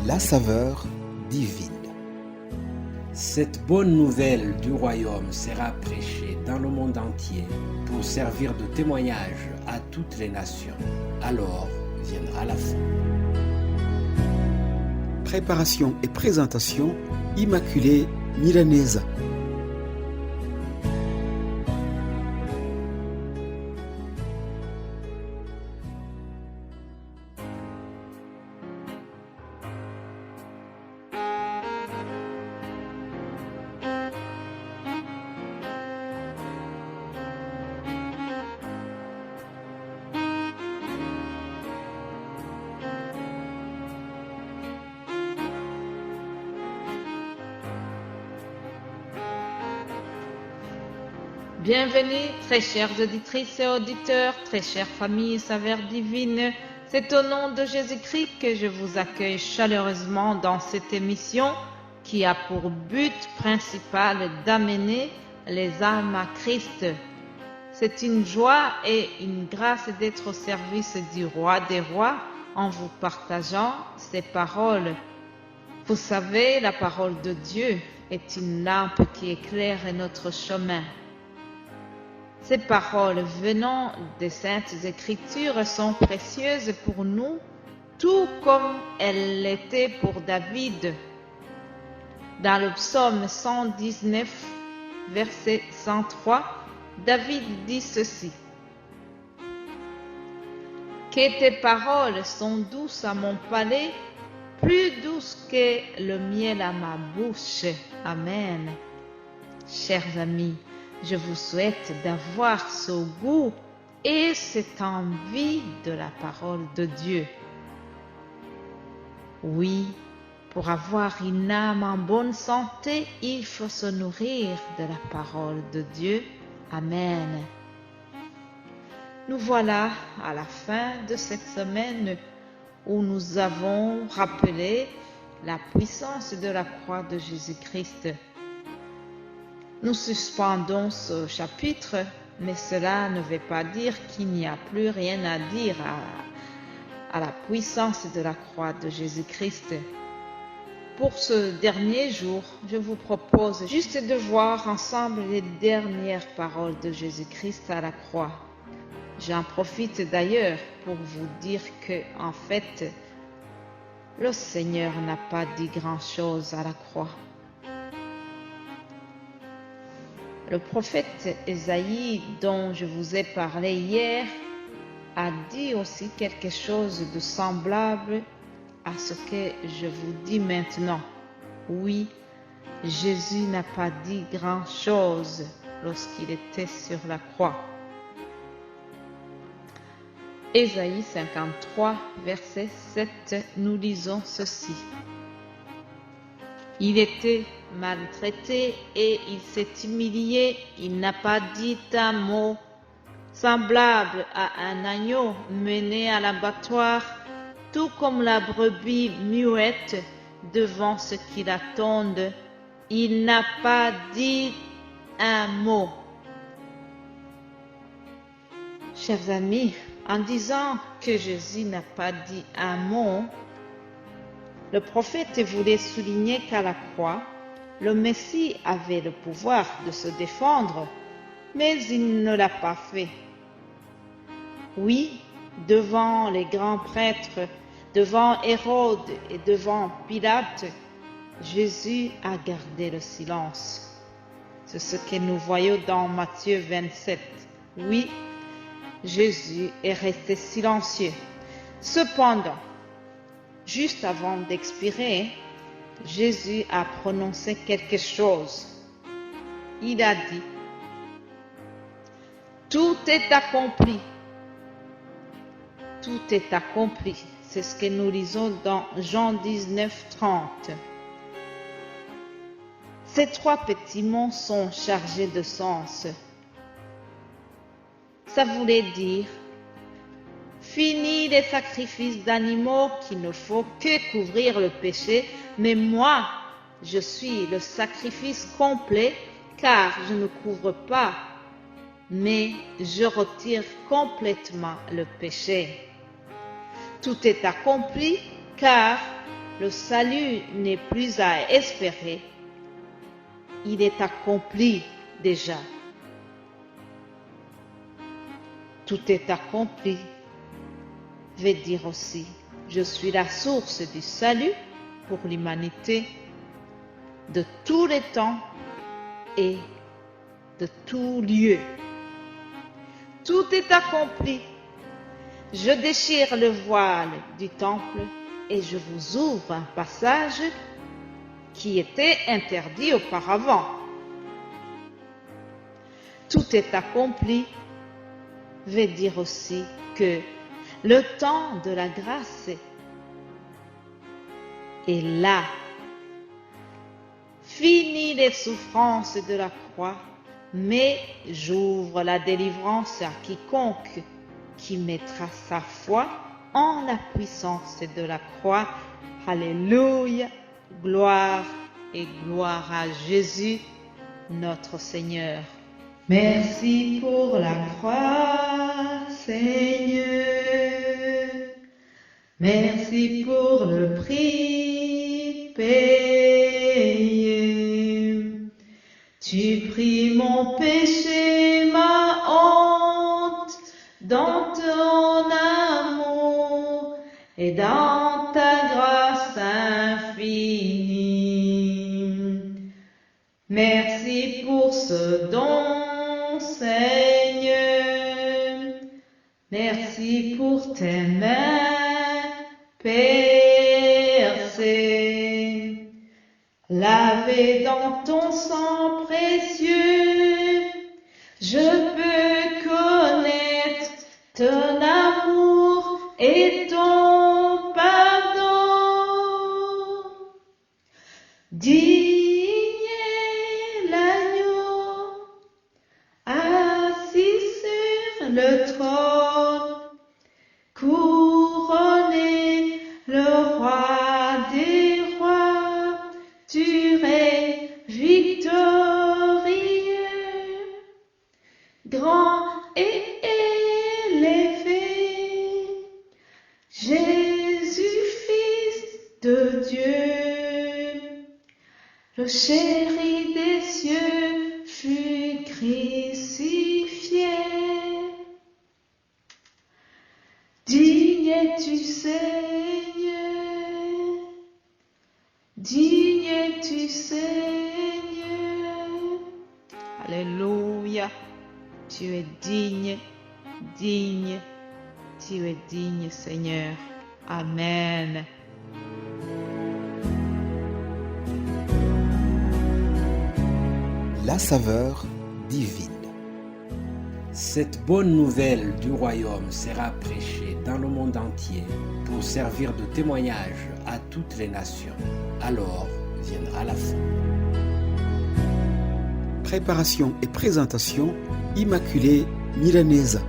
la saveur divine. Cette bonne nouvelle du royaume sera prêchée dans le monde entier pour servir de témoignage à toutes les nations. Alors viendra la fin. Préparation et présentation, Immaculée Milanesa. Bienvenue, très chères auditrices et auditeurs, très chère famille Saveur Divine. C'est au nom de Jésus-Christ que je vous accueille chaleureusement dans cette émission qui a pour but principal d'amener les âmes à Christ. C'est une joie et une grâce d'être au service du Roi des Rois en vous partageant ces paroles. Vous savez, la parole de Dieu est une lampe qui éclaire notre chemin. Ces paroles venant des Saintes Écritures sont précieuses pour nous, tout comme elles l'étaient pour David. Dans le psaume 119, verset 103, David dit ceci: « Que tes paroles sont douces à mon palais, plus douces que le miel à ma bouche. » Amen. Chers amis, je vous souhaite d'avoir ce goût et cette envie de la parole de Dieu. Oui, pour avoir une âme en bonne santé, il faut se nourrir de la parole de Dieu. Amen. Nous voilà à la fin de cette semaine où nous avons rappelé la puissance de la croix de Jésus-Christ. Nous suspendons ce chapitre, mais cela ne veut pas dire qu'il n'y a plus rien à dire à la puissance de la croix de Jésus-Christ. Pour ce dernier jour, je vous propose juste de voir ensemble les dernières paroles de Jésus-Christ à la croix. J'en profite d'ailleurs pour vous dire que, en fait, le Seigneur n'a pas dit grand-chose à la croix. Le prophète Ésaïe, dont je vous ai parlé hier, a dit aussi quelque chose de semblable à ce que je vous dis maintenant. Oui, Jésus n'a pas dit grand-chose lorsqu'il était sur la croix. Ésaïe 53, verset 7, nous lisons ceci. Il était maltraité et il s'est humilié, il n'a pas dit un mot, semblable à un agneau mené à l'abattoir, tout comme la brebis muette devant ce qui l'attendent, il n'a pas dit un mot. Chers amis, en disant que Jésus n'a pas dit un mot, le prophète voulait souligner qu'à la croix, le Messie avait le pouvoir de se défendre, mais il ne l'a pas fait. Oui, devant les grands prêtres, devant Hérode et devant Pilate, Jésus a gardé le silence. C'est ce que nous voyons dans Matthieu 27. Oui, Jésus est resté silencieux. Cependant, juste avant d'expirer, Jésus a prononcé quelque chose. Il a dit: « Tout est accompli. » Tout est accompli. C'est ce que nous lisons dans Jean 19, 30. Ces trois petits mots sont chargés de sens. Ça voulait dire: fini les sacrifices d'animaux qu'il ne faut que couvrir le péché, mais moi, je suis le sacrifice complet, car je ne couvre pas, mais je retire complètement le péché. Tout est accompli, car le salut n'est plus à espérer. Il est accompli déjà. Tout est accompli veut dire aussi, je suis la source du salut pour l'humanité de tous les temps et de tout lieu. Tout est accompli. Je déchire le voile du temple et je vous ouvre un passage qui était interdit auparavant. Tout est accompli veut dire aussi que le temps de la grâce est là. Fini les souffrances de la croix, mais j'ouvre la délivrance à quiconque qui mettra sa foi en la puissance de la croix. Alléluia, gloire et gloire à Jésus, notre Seigneur. Merci pour la croix, Seigneur. Merci pour le prix payé. Tu pris mon péché, ma honte, dans ton amour et dans ta grâce infinie. Merci pour ce don, Seigneur. Merci pour tes mains percées, lavées dans ton sang précieux. Je peux connaître ton amour et ton pardon. Digne est l'agneau, assis sur le trône, couronné le roi des rois, tu règnes victorieux, grand et élevé, Jésus, Fils de Dieu, le chéri des cieux fut crucifié. Digne es-tu, Seigneur, digne es-tu, Seigneur. Alléluia, tu es digne, digne, tu es digne, Seigneur. Amen. La saveur divine. Cette bonne nouvelle du royaume sera prêchée dans le monde entier pour servir de témoignage à toutes les nations. Alors viendra la fin. Préparation et présentation, Immaculée Milanesa.